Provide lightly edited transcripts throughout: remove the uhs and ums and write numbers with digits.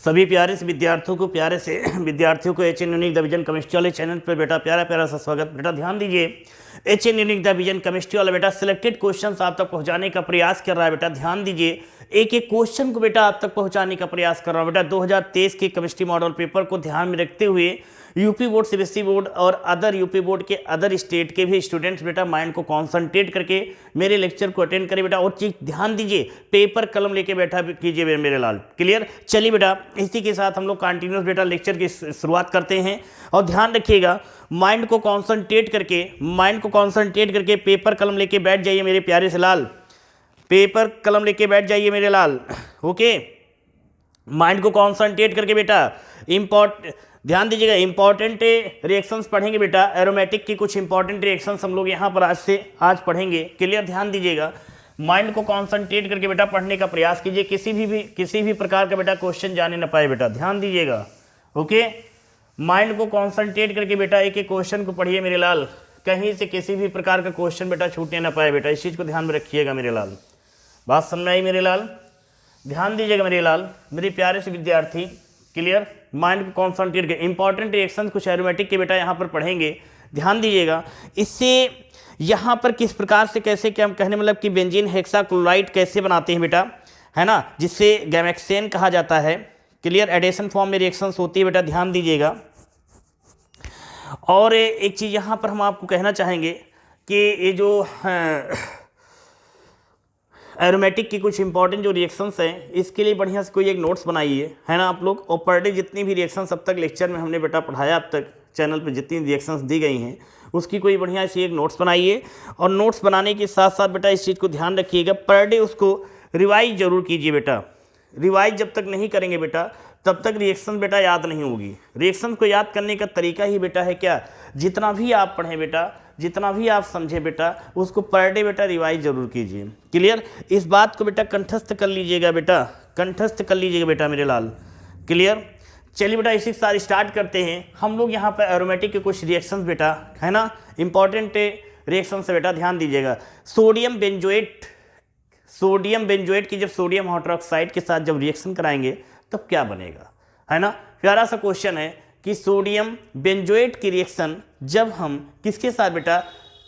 सभी प्यारे से विद्यार्थियों को H N unique division chemistry वाले चैनल पर बेटा प्यारा प्यारा सा स्वागत। बेटा ध्यान दीजिए, H N unique division chemistry वाला बेटा सिलेक्टेड क्वेश्चंस आप तक पहुंचाने का प्रयास कर रहा है। बेटा ध्यान दीजिए, एक एक क्वेश्चन को बेटा आप तक पहुंचाने का प्रयास कर रहा हूं। बेटा 2023 के केमिस्ट्री मॉडल पेपर को ध्यान में रखते हुए यूपी बोर्ड, सीबीएसई बोर्ड और अदर यूपी बोर्ड के अदर स्टेट के भी स्टूडेंट्स बेटा माइंड को कॉन्सेंट्रेट करके मेरे लेक्चर को अटेंड करें बेटा। और चीज ध्यान दीजिए, पेपर कलम लेके बैठा कीजिए मेरे लाल। क्लियर? चलिए बेटा, इसी के साथ हम लोग कंटिन्यूस बेटा लेक्चर की शुरुआत करते हैं। और ध्यान रखिएगा, माइंड को कॉन्सेंट्रेट करके पेपर कलम लेके बैठ जाइए मेरे प्यारे से लाल। पेपर कलम लेके बैठ जाइए मेरे लाल। ओके, माइंड को कॉन्सेंट्रेट करके बेटा ध्यान दीजिएगा, इंपॉर्टेंट रिएक्शंस पढ़ेंगे बेटा। एरोमेटिक की कुछ इंपॉर्टेंट रिएक्शंस हम लोग यहाँ पर आज पढ़ेंगे। क्लियर? ध्यान दीजिएगा, माइंड को कॉन्सेंट्रेट करके बेटा पढ़ने का प्रयास कीजिए। किसी भी प्रकार का बेटा क्वेश्चन जाने ना पाए बेटा, ध्यान दीजिएगा। ओके, माइंड को कॉन्सेंट्रेट करके बेटा एक एक क्वेश्चन को पढ़िए मेरे लाल। कहीं से किसी भी प्रकार का क्वेश्चन बेटा छूटने ना पाए बेटा, इस चीज़ को ध्यान में रखिएगा मेरे लाल। बात समझ आई मेरे लाल? ध्यान दीजिएगा मेरे लाल, मेरे प्यारे से विद्यार्थी। क्लियर? माइंड को कॉन्सेंट्रेट करके इंपॉर्टेंट रिएक्शन कुछ एरोमेटिक के बेटा यहाँ पर पढ़ेंगे। ध्यान दीजिएगा, इससे यहाँ पर किस प्रकार से कैसे क्या कहने मतलब कि बेंजीन हेक्साक्लोराइड कैसे बनाते हैं बेटा, है ना, जिससे गैमेक्सेन कहा जाता है। क्लियर? एडिशन फॉर्म में रिएक्शंस होती है बेटा, ध्यान दीजिएगा। और एक चीज़ यहाँ पर हम आपको कहना चाहेंगे कि ये जो एरोमेटिक की कुछ इंपॉर्टेंट जो रिएक्शंस हैं, इसके लिए बढ़िया से कोई एक नोट्स बनाइए, है ना आप लोग। और पर डे जितनी भी रिएक्शंस अब तक लेक्चर में हमने बेटा पढ़ाया, अब तक चैनल पे जितनी रिएक्शंस दी गई हैं, उसकी कोई बढ़िया सी एक नोट्स बनाइए। और नोट्स बनाने के साथ साथ बेटा इस चीज़ को ध्यान रखिएगा, पर डे उसको रिवाइज जरूर कीजिए बेटा। रिवाइज जब तक नहीं करेंगे बेटा, तब तक रिएक्शन बेटा याद नहीं होगी। रिएक्शन को याद करने का तरीका ही बेटा है क्या, जितना भी आप पढ़ें बेटा, जितना भी आप समझें बेटा, उसको पर डे बेटा रिवाइज जरूर कीजिए। क्लियर? इस बात को बेटा कंठस्थ कर लीजिएगा बेटा, कंठस्थ कर लीजिएगा बेटा मेरे लाल। क्लियर? चलिए बेटा, इसी के साथ स्टार्ट करते हैं हम लोग यहाँ पर एरोमेटिक के कुछ रिएक्शंस बेटा, है ना, इंपॉर्टेंट रिएक्शन से बेटा ध्यान दीजिएगा। सोडियम बेंजोएट की जब सोडियम हाइड्रोक्साइड के साथ जब रिएक्शन कराएंगे तब क्या बनेगा, है ना। प्यारा सा क्वेश्चन है कि सोडियम बेंजोएट की रिएक्शन जब हम किसके साथ बेटा,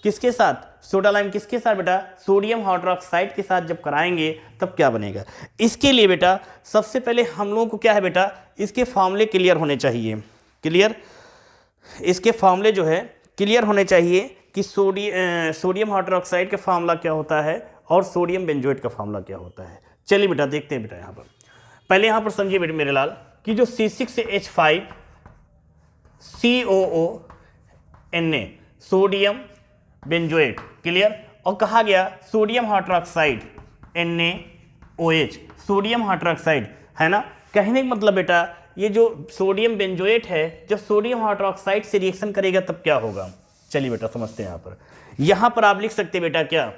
किसके साथ, सोडा लाइम किसके साथ बेटा, सोडियम हाइड्रोक्साइड के साथ जब कराएंगे तब क्या बनेगा। इसके लिए बेटा सबसे पहले हम लोगों को क्या है बेटा, इसके फॉर्मूले क्लियर होने चाहिए। क्लियर? इसके फॉर्मूले जो है क्लियर होने चाहिए कि सोडियम हाइड्रोक्साइड का फॉर्मूला क्या होता है और सोडियम बेंजोएट का फॉर्मूला क्या होता है। चलिए बेटा देखते हैं बेटा। यहाँ पर पहले यहाँ पर समझिए बेटे मेरे लाल कि जो C6H5COO सोडियम बेंजोएट। क्लियर? और कहा गया sodium hydroxide NaOH, sodium hydroxide, है ना। कहने का मतलब बेटा, ये जो सोडियम बेंजोएट है जब सोडियम हाइड्रोक्साइड से रिएक्शन करेगा तब क्या होगा। चलिए बेटा समझते हैं। यहाँ पर आप लिख सकते हैं बेटा क्या,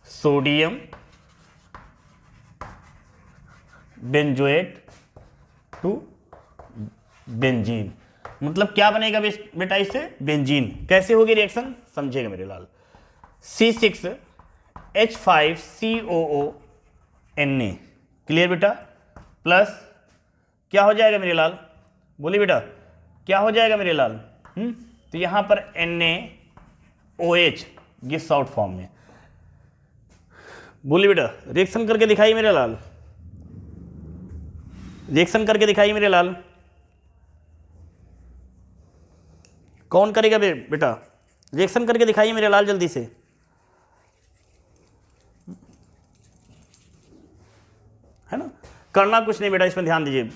सोडियम बेंजोएट टू बेंजीन, मतलब क्या बनेगा बेटा इससे, बेंजीन। कैसे होगी रिएक्शन, समझेगा मेरे लाल। C6H5COO Na, क्लियर बेटा, प्लस क्या हो जाएगा मेरे लाल, बोलिए बेटा क्या हो जाएगा मेरे लाल। तो यहां पर NaOH गिव्स आउट फॉर्म में। बोलिए बेटा, रिएक्शन करके दिखाइए मेरे लाल, रिएक्शन करके दिखाइए मेरे लाल। कौन करेगा बेटा, रिएक्शन करके दिखाइए मेरे लाल जल्दी से। है ना, करना कुछ नहीं बेटा, इसमें ध्यान दीजिए।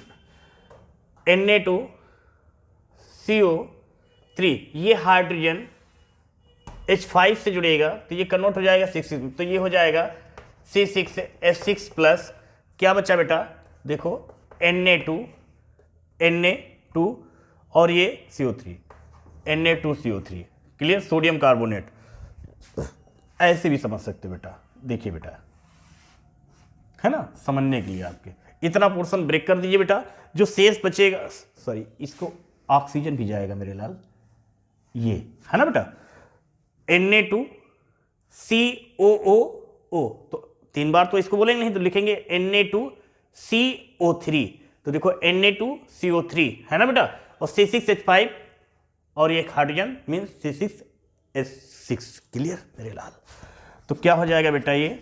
Na2CO3, ये हाइड्रोजन H5 से जुड़ेगा तो ये कन्वर्ट हो जाएगा 6, तो ये हो जाएगा C6H6 प्लस क्या बचा बेटा, देखो Na2 और ये CO3, Na2CO3। Clear? Sodium carbonate. ऐसे भी समझ सकते हो बेटा, देखिए बेटा, है ना, समझने के लिए आपके इतना पोर्शन ब्रेक कर दीजिए बेटा। जो शेष बचेगा, सॉरी इसको ऑक्सीजन भी जाएगा मेरे लाल, ये है ना बेटा, Na2COO, तो 3 बार तो इसको बोलेंगे नहीं, तो लिखेंगे Na2CO3। तो देखो Na2CO3 है ना बेटा, और C6H5 और ये हाइड्रोजन मीन्स C6H6। क्लियर मेरे लाल? तो क्या हो जाएगा बेटा, ये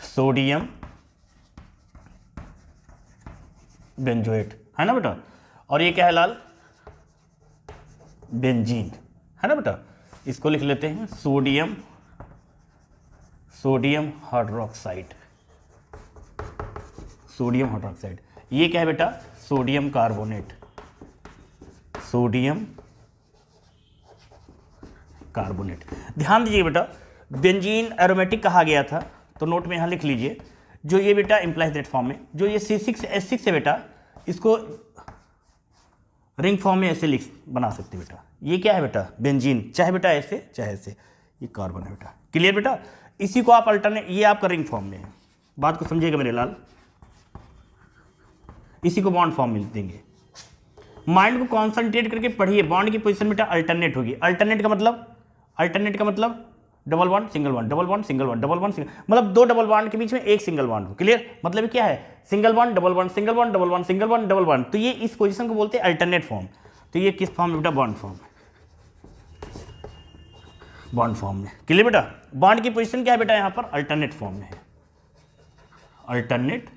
सोडियम बेंजोएट है ना बेटा, और ये क्या है लाल, बेंजीन है ना बेटा। इसको लिख लेते हैं सोडियम हाइड्रोक्साइड। सोडियम हाइड्रोक्साइड ये क्या है बेटा, सोडियम कार्बोनेट। Sodium carbonate. ध्यान दीजिए बेटा, बेंजीन एरोमेटिक कहा गया था, तो नोट में यहां लिख लीजिए। जो ये बेटा इंप्लाइज दैट फॉर्म में, जो ये C6H6 है बेटा, इसको रिंग फॉर्म में ऐसे लिख बना सकते बेटा। ये क्या है बेटा, बेंजीन, चाहे बेटा ऐसे चाहे ऐसे, ये कार्बन है बेटा। क्लियर बेटा? इसी को आप अल्टरनेट, ये आपका रिंग फॉर्म में है, बात को समझिएगा मेरे लाल। इसी को बॉन्ड फॉर्म में देंगे। माइंड को कॉन्सेंट्रेट करके पढ़िए, बॉन्ड की पोजीशन बेटा अल्टरनेट होगी। अल्टरनेट का मतलब double bond single bond, double bond single bond, double bond single, मतलब 2 डबल बॉन्ड के बीच में एक सिंगल बॉन्ड हो। क्लियर? मतलब क्या है, single bond double bond, single bond double bond, single bond double bond. तो ये इस पोजीशन को बोलते हैं अल्टरनेट फॉर्म। तो ये किस फॉर्म में बेटा, बॉन्ड फॉर्म, बॉन्ड फॉर्म में। क्लियर बेटा? बॉन्ड की पोजीशन क्या है बेटा, यहां पर अल्टरनेट फॉर्म में है, अल्टरनेट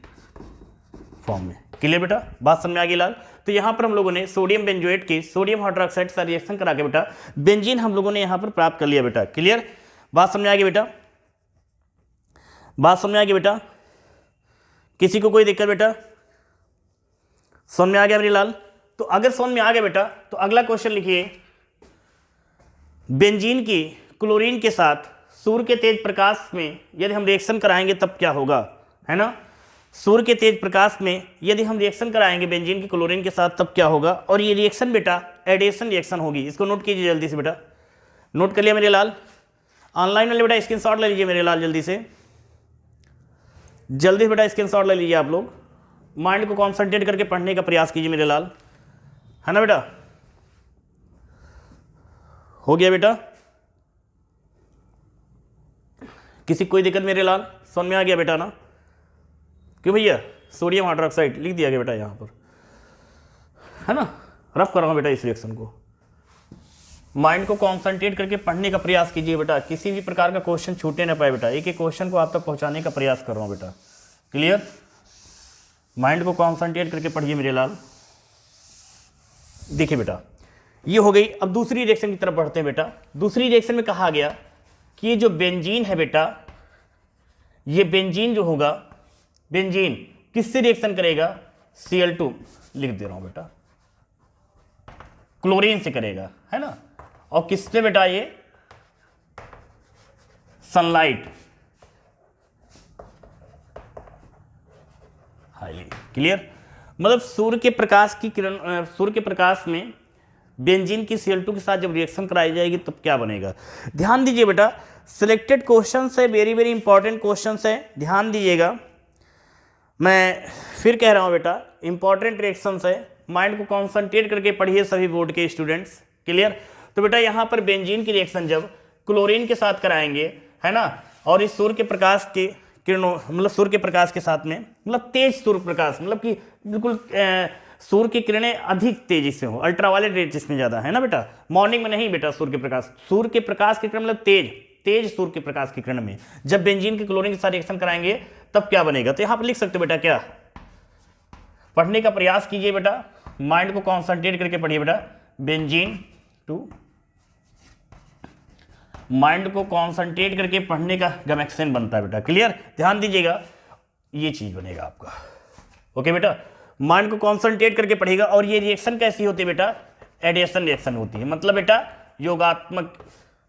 फॉर्म में। क्लियर बेटा? बात समझ में आ गई लाल? तो यहां पर हम लोगों ने सोडियम बेंजोएट के सोडियम हाइड्रोक्साइड से रिएक्शन करा के बेटा बेंजीन हम लोगों ने यहां पर प्राप्त कर लिया बेटा। क्लियर? बात समझ में आ गई बेटा? बात समझ में आ गई बेटा? किसी को कोई दिक्कत बेटा? समझ में आ गया मेरी लाल? तो अगर समझ में आ गया बेटा, तो अगला क्वेश्चन लिखिए। बेंजीन की क्लोरीन के साथ सूर्य के तेज प्रकाश में यदि हम रिएक्शन कराएंगे तब क्या होगा, है ना? सूर्य के तेज प्रकाश में यदि हम रिएक्शन कराएंगे बेंजीन की क्लोरीन के साथ तब क्या होगा, और ये रिएक्शन बेटा एडिशन रिएक्शन होगी। इसको नोट कीजिए जल्दी से बेटा। नोट कर लिया मेरे लाल? ऑनलाइन वाले बेटा स्क्रीनशॉट ले लीजिए मेरे लाल, जल्दी से बेटा स्क्रीनशॉट ले लीजिए आप लोग। माइंड को कॉन्सेंट्रेट करके पढ़ने का प्रयास कीजिए मेरे लाल, है ना बेटा? हो गया बेटा? किसी कोई दिक्कत मेरे लाल? समझ में आ गया बेटा ना? क्यों भैया, सोडियम हाइड्रोक्साइड लिख दिया गया बेटा यहां पर, है ना? रफ कर रहा हूं बेटा इस रिएक्शन को। माइंड को कॉन्सेंट्रेट करके पढ़ने का प्रयास कीजिए बेटा, किसी भी प्रकार का क्वेश्चन छूटे ना पाए बेटा। एक एक क्वेश्चन को आप तक पहुंचाने का प्रयास कर रहा हूं बेटा। क्लियर? माइंड को कॉन्सेंट्रेट करके पढ़िए मेरे लाल। देखिए बेटा, ये हो गई। अब दूसरी रिएक्शन की तरफ बढ़ते हैं बेटा। दूसरी रिएक्शन में कहा गया कि ये जो बेंजीन है बेटा, ये बेंजीन जो होगा, बेंजीन किससे रिएक्शन करेगा, Cl2 लिख दे रहा हूं बेटा, क्लोरीन से करेगा, है ना? और किससे बेटा, ये सनलाइट, हाईली। क्लियर? मतलब सूर्य के प्रकाश की किरण, सूर्य के प्रकाश में बेंजीन की Cl2 के साथ जब रिएक्शन कराई जाएगी तब क्या बनेगा। ध्यान दीजिए बेटा, सिलेक्टेड क्वेश्चन है, वेरी वेरी इंपॉर्टेंट क्वेश्चन है, ध्यान दीजिएगा। मैं फिर कह रहा हूं बेटा, इंपॉर्टेंट रिएक्शंस है, माइंड को कॉन्सेंट्रेट करके पढ़िए सभी बोर्ड के स्टूडेंट्स। क्लियर? तो बेटा यहां पर बेंजीन की रिएक्शन जब क्लोरीन के साथ कराएंगे, है ना, और इस सूर्य के प्रकाश के किरणों, मतलब सूर्य के प्रकाश के साथ में, मतलब तेज सूर्य प्रकाश, मतलब कि बिल्कुल सूर्य की किरणें अधिक तेजी से हो, अल्ट्रावायलेट रेज जिसमें ज्यादा, है ना बेटा? मॉर्निंग में नहीं बेटा, सूर्य के प्रकाश की किरण मतलब तेज सूर्य के प्रकाश की किरण में जब बेंजीन के क्लोरीन के साथ रिएक्शन कराएंगे तब क्या बनेगा। तो यहां पर लिख सकते हो बेटा, क्या पढ़ने का प्रयास कीजिए बेटा, माइंड को कॉन्सेंट्रेट करके पढ़िए बेटा। बेंजीन टू, माइंड को कॉन्सेंट्रेट करके पढ़ने का गैमेक्सेन बनता है बेटा। क्लियर? ध्यान दीजिएगा, ये चीज बनेगा आपका। ओके बेटा, माइंड को कॉन्सेंट्रेट करके पढ़ेगा। और ये रिएक्शन कैसी होती है बेटा, एडिशन रिएक्शन होती है, मतलब बेटा योगात्मक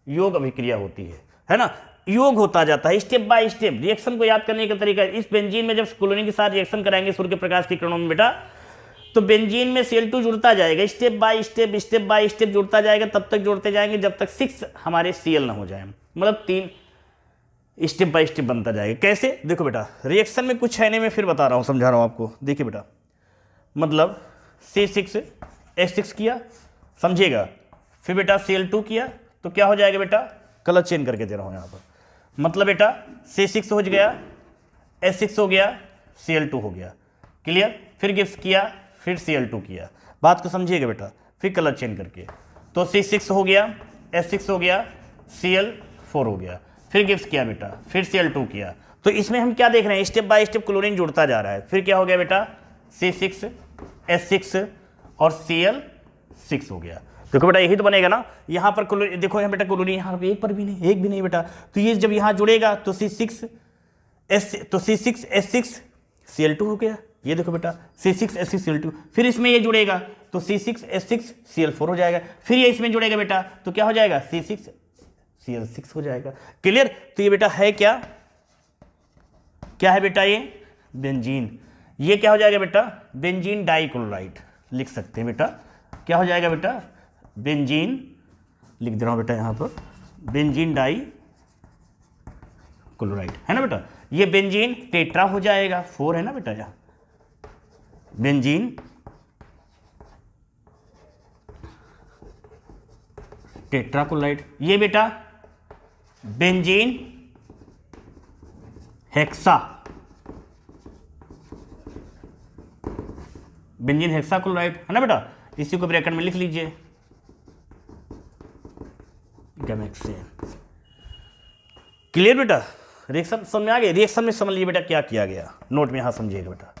योग अभिक्रिया होती है ना? योग होता जाता है स्टेप बाय स्टेप। रिएक्शन को याद करने का तरीका, इस बेंजीन में जब क्लोरीन के साथ रिएक्शन कराएंगे सूर्य के प्रकाश की किरणों में बेटा, तो बेंजीन में Cl2 जुड़ता जाएगा, स्टेप बाय स्टेप जुड़ता जाएगा, तब तक जोड़ते जाएंगे जब तक 6 हमारे Cl ना हो जाए, मतलब 3 स्टेप बाय स्टेप बनता जाएगा। कैसे? देखो बेटा, रिएक्शन में कुछ है नहीं, मैं फिर बता रहा हूँ, समझा रहा हूँ आपको। देखिए बेटा, मतलब C6H6 किया, समझिएगा, फिर बेटा Cl2 किया, तो क्या हो जाएगा बेटा, कलर चेंज करके दे रहा हूँ यहाँ पर, मतलब बेटा C6 हो गया, H6 हो गया, Cl2 हो गया। क्लियर? फिर गिफ्ट किया, फिर Cl2 किया। बात को समझिएगा बेटा, फिर कलर चेंज करके। तो C6 हो गया, H6 हो गया, Cl4 हो गया। फिर गिफ्ट किया बेटा, फिर Cl2 किया। तो इसमें हम क्या देख रहे हैं, स्टेप बाय स्टेप क्लोरीन जुड़ता जा रहा है। फिर क्या हो गया बेटा, C6 H6 और Cl6 हो गया। देखो बेटा यही तो बनेगा ना। यहाँ पर क्लोरीन देखो, यहाँ बेटा क्लोरीन यहाँ पे एक पर भी नहीं, एक भी नहीं बेटा। तो ये जब यहाँ जुड़ेगा तो C6 H6 Cl2 हो गया। ये देखो बेटा C6 H6 Cl2। फिर इसमें ये जुड़ेगा तो C6 H6 Cl4 हो जाएगा। फिर ये इसमें जुड़ेगा बेटा तो क्या हो जाएगा, C6 Cl6 हो जाएगा। क्लियर? तो ये बेटा है क्या, क्या है बेटा, ये बेंजीन। ये क्या हो जाएगा बेटा, बेंजीन डाइक्लोराइड लिख सकते हैं बेटा। क्या हो जाएगा बेटा, बेंजीन, लिख दे रहा हूं बेटा यहां पर, बेंजीन डाइक्लोराइड है ना बेटा। ये बेंजीन टेट्रा हो जाएगा, 4 है ना बेटा, यहां बेंजीन टेट्राक्लोराइड। ये बेटा बेंजीन हेक्सा, बेंजीन हेक्साक्लोराइड है ना बेटा। इसी को ब्रैकेट में लिख लीजिए, क्लियर बेटा? रिएक्शन समझ में आ गया? रिएक्शन में समझ लीजिए बेटा क्या किया गया, नोट में यहां समझिएगा बेटा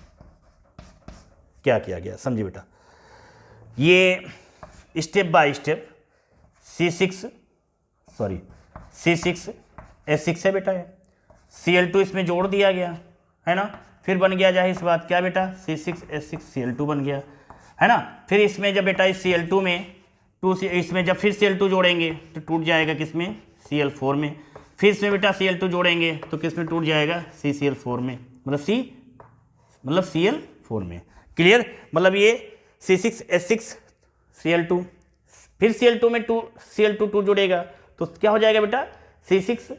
क्या किया गया, समझिए बेटा। ये step by step C6 H6 है बेटा, ये Cl2 इसमें जोड़ दिया गया है ना। फिर बन गया जाहिर सी बात क्या बेटा, C6 H6 Cl2 बन गया है ना। फिर इसमें जब बेटा इस Cl2 में इसमें जब फिर Cl2 जोड़ेंगे तो टूट जाएगा किसमें, Cl4 में। फिर इसमें बेटा Cl2 जोड़ेंगे तो किसमें टूट जाएगा, CCl4 में, मतलब Cl4 में। क्लियर? मतलब ये C6 H6 Cl2, फिर Cl2 में Cl2 जोड़ेगा तो क्या हो जाएगा बेटा, C6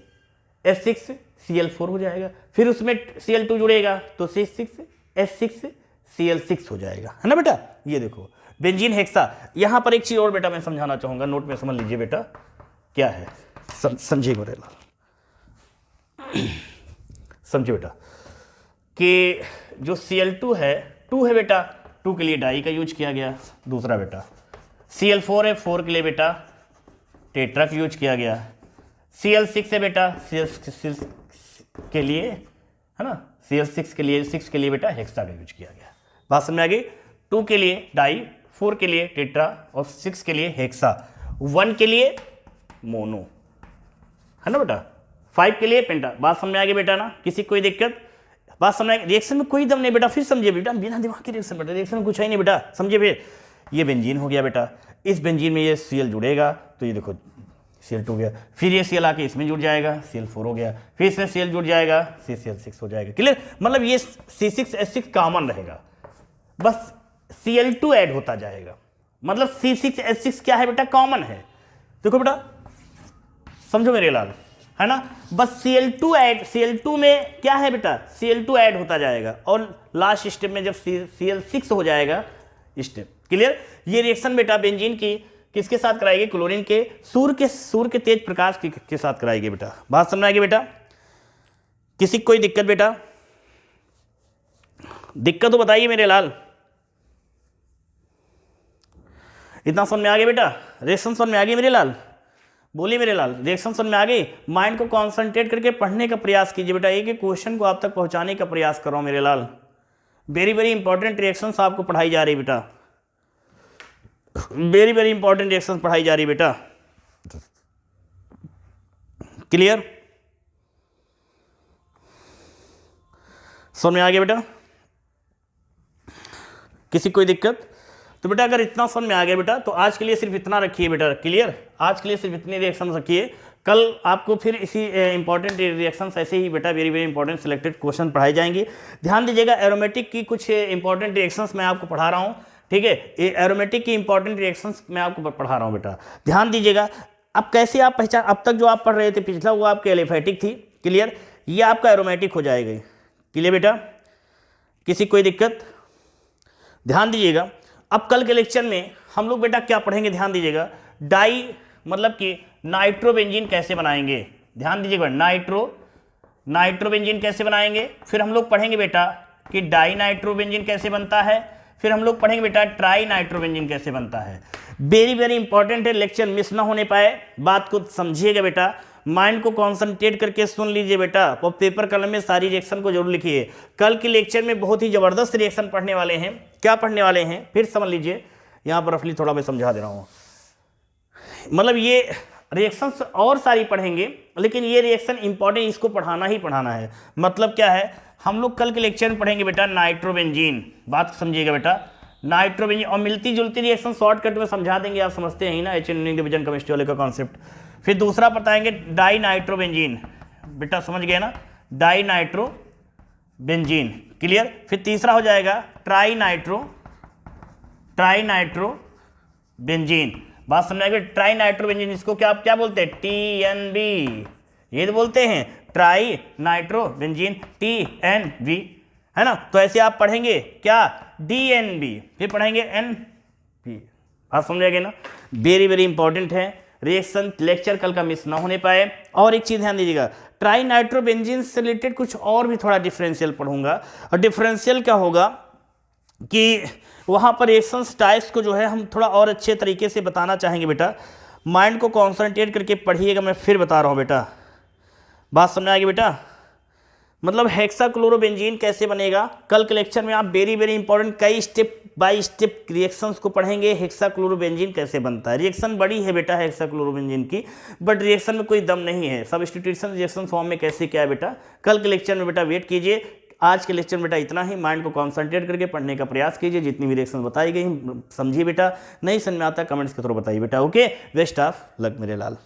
H6 Cl4 हो जाएगा। फिर उसमें Cl2 जुड़ेगा तो C6 H6 Cl6 हो जाएगा, है ना बेटा। ये देखो बेंजीन हेक्सा। यहां पर एक चीज और बेटा मैं समझाना चाहूंगा, नोट में समझ लीजिए बेटा क्या है, समझिए गोरेला, समझिए बेटा कि जो Cl2 है, 2 है बेटा, 2 के लिए डाई का यूज किया गया। दूसरा बेटा Cl4 है, 4 के लिए बेटा टेट्रा का यूज किया गया। Cl6 है बेटा, Cl6 के लिए है ना, Cl6 के लिए 6 के लिए बेटा हेक्सा का यूज किया गया। बात समझ में आ गई? 2 के लिए डाई, 4 के लिए टेट्रा और 6 के लिए हेक्सा, 1 के लिए मोनो है ना बेटा, 5 के लिए पेंटा। बात समझ में आ गई बेटा ना, किसी कोई दिक्कत? बात समझ में? रिएक्शन में कोई दम नहीं बेटा, फिर समझिए बेटा, बिना दिमाग के रिएक्शन बेटा, रिएक्शन में कुछ है नहीं बेटा, समझिए। फिर ये बेंजीन हो गया बेटा, इस बेंजीन में ये Cl जुड़ेगा तो ये देखो Cl2 हो गया। फिर ये Cl आके इसमें जुड़ जाएगा, Cl4 हो गया। फिर इसमें Cl जुड़ जाएगा, CCl6 हो जाएगा। क्लियर? मतलब ये C6 H6 कॉमन रहेगा, बस Cl2 ऐड होता जाएगा। मतलब C6 H6 क्या है बेटा, कॉमन है। देखो बेटा समझो मेरे लाल, है ना, बस Cl2 में क्या है बेटा, Cl2 ऐड होता जाएगा और लास्ट स्टेप में जब Cl6 हो जाएगा स्टेप। क्लियर? ये रिएक्शन बेटा बेंजीन की किसके साथ कराएगी, क्लोरीन के सूर्य के तेज प्रकाश के साथ कराएगी बेटा। बात समझ आएगी बेटा? किसी कोई दिक्कत बेटा? दिक्कत तो बताइए मेरे लाल। इतना समझ में आ गया बेटा? रिएक्शन समझ में आ गई मेरे लाल? बोलिए मेरे लाल, रिएक्शन समझ में आ गई? माइंड को कॉन्सेंट्रेट करके पढ़ने का प्रयास कीजिए बेटा, एक एक क्वेश्चन को आप तक पहुंचाने का प्रयास करो मेरे लाल। वेरी वेरी इंपॉर्टेंट रिएक्शंस आपको पढ़ाई जा रही बेटा, वेरी वेरी इंपॉर्टेंट रिएक्शंस पढ़ाई जा रही बेटा। क्लियर? समझ में आ गया बेटा? किसी कोई दिक्कत? तो बेटा अगर इतना समझ में आ गया बेटा तो आज के लिए सिर्फ इतना रखिए बेटा। क्लियर? आज के लिए सिर्फ इतने रिएक्शन रखिए, कल आपको फिर इसी इंपॉर्टेंट रिएक्शंस ऐसे ही बेटा very very important selected question पढ़ाए जाएंगे। ध्यान दीजिएगा, एरोमेटिक की कुछ इंपॉर्टेंट रिएक्शंस मैं आपको पढ़ा रहा हूँ, ठीक है। एरोमेटिक की इंपॉर्टेंट रिएक्शंस मैं आपको पढ़ा रहा हूँ बेटा, ध्यान दीजिएगा। अब कैसे आप पहचान, अब तक जो आप पढ़ रहे थे पिछला वो आपके एलिफेटिक थी। क्लियर? ये आपका एरोमेटिक हो जाएगा। क्लियर बेटा? किसी कोई दिक्कत? ध्यान दीजिएगा, अब कल के लेक्चर में हम लोग बेटा क्या पढ़ेंगे, ध्यान दीजिएगा। डाई मतलब कि नाइट्रोबेंजीन कैसे बनाएंगे, ध्यान दीजिएगा, नाइट्रोबेंजीन कैसे बनाएंगे, फिर हम लोग पढ़ेंगे बेटा कि डाई नाइट्रोबेंजीन कैसे बनता है, फिर हम लोग पढ़ेंगे बेटा ट्राई नाइट्रोबेंजीन कैसे बनता है। वेरी वेरी इंपॉर्टेंट है, लेक्चर मिस ना होने पाए, बात को समझिएगा बेटा, माइंड को कॉन्सेंट्रेट करके सुन लीजिए बेटा, और पेपर कलम में सारी रिएक्शन को जरूर लिखिए। कल के लेक्चर में बहुत ही जबरदस्त रिएक्शन पढ़ने वाले हैं। क्या पढ़ने वाले हैं फिर समझ लीजिए, यहाँ पर रफली थोड़ा मैं समझा दे रहा हूँ। मतलब ये रिएक्शंस और सारी पढ़ेंगे, लेकिन ये रिएक्शन इंपॉर्टेंट, इसको पढ़ाना ही पढ़ाना है। मतलब क्या है, हम लोग कल के लेक्चर में पढ़ेंगे बेटा नाइट्रोबेंजीन, बात समझिएगा बेटा, नाइट्रोबेंजीन, और मिलती जुलती रिएक्शन शॉर्टकट में समझा देंगे, आप समझते हैं ही ना HNO डिवीजन केमिस्ट्री वाले का कॉन्सेप्ट। फिर दूसरा बताएंगे डाई नाइट्रोबेंजीन, बेटा समझ गए ना, डाई नाइट्रोबेंजीन, क्लियर। फिर तीसरा हो जाएगा ट्राई नाइट्रोबेंजीन, बात समझ आएगी। ट्राई नाइट्रोबेंजीन, इसको क्या आप क्या बोलते हैं, TNB, ये तो बोलते हैं ट्राई नाइट्रोबेंजीन, TNB, है ना। तो ऐसे आप पढ़ेंगे क्या, DNB, फिर पढ़ेंगे NB, बात समझ आएगी ना। वेरी वेरी इंपॉर्टेंट है रिएक्शन, लेक्चर कल का मिस ना होने पाए। और एक चीज ध्यान दीजिएगा, ट्राई नाइट्रोबेंजीन से रिलेटेड कुछ और भी थोड़ा डिफरेंशियल पढ़ूंगा, और डिफरेंशियल क्या होगा कि वहाँ पर रिएक्शंस टाइप्स को जो है हम थोड़ा और अच्छे तरीके से बताना चाहेंगे बेटा। माइंड को कॉन्सेंट्रेट करके पढ़िएगा, मैं फिर बता रहा हूँ बेटा, बात समझ आएगी बेटा। मतलब हेक्साक्लोरोबेंजीन कैसे बनेगा, कल के लेक्चर में आप वेरी वेरी इंपॉर्टेंट कई स्टेप बाय स्टेप रिएक्शंस को पढ़ेंगे। हेक्साक्लोरोबेंजीन कैसे बनता है, रिएक्शन बड़ी है बेटा हेक्साक्लोरोबेंजीन की, बट रिएक्शन में कोई दम नहीं है। सब्स्टिट्यूशन रिएक्शन फॉर्म में कैसे क्या है बेटा, कल के लेक्चर में बेटा वेट कीजिए। आज के लेक्चर में बेटा इतना ही, माइंड को कॉन्सेंट्रेट करके पढ़ने का प्रयास कीजिए, जितनी भी रिएक्शन बताई गई समझिए बेटा, नहीं समझ में आता कमेंट्स के थ्रू बताइए बेटा। ओके, बेस्ट ऑफ लक मेरे लाल।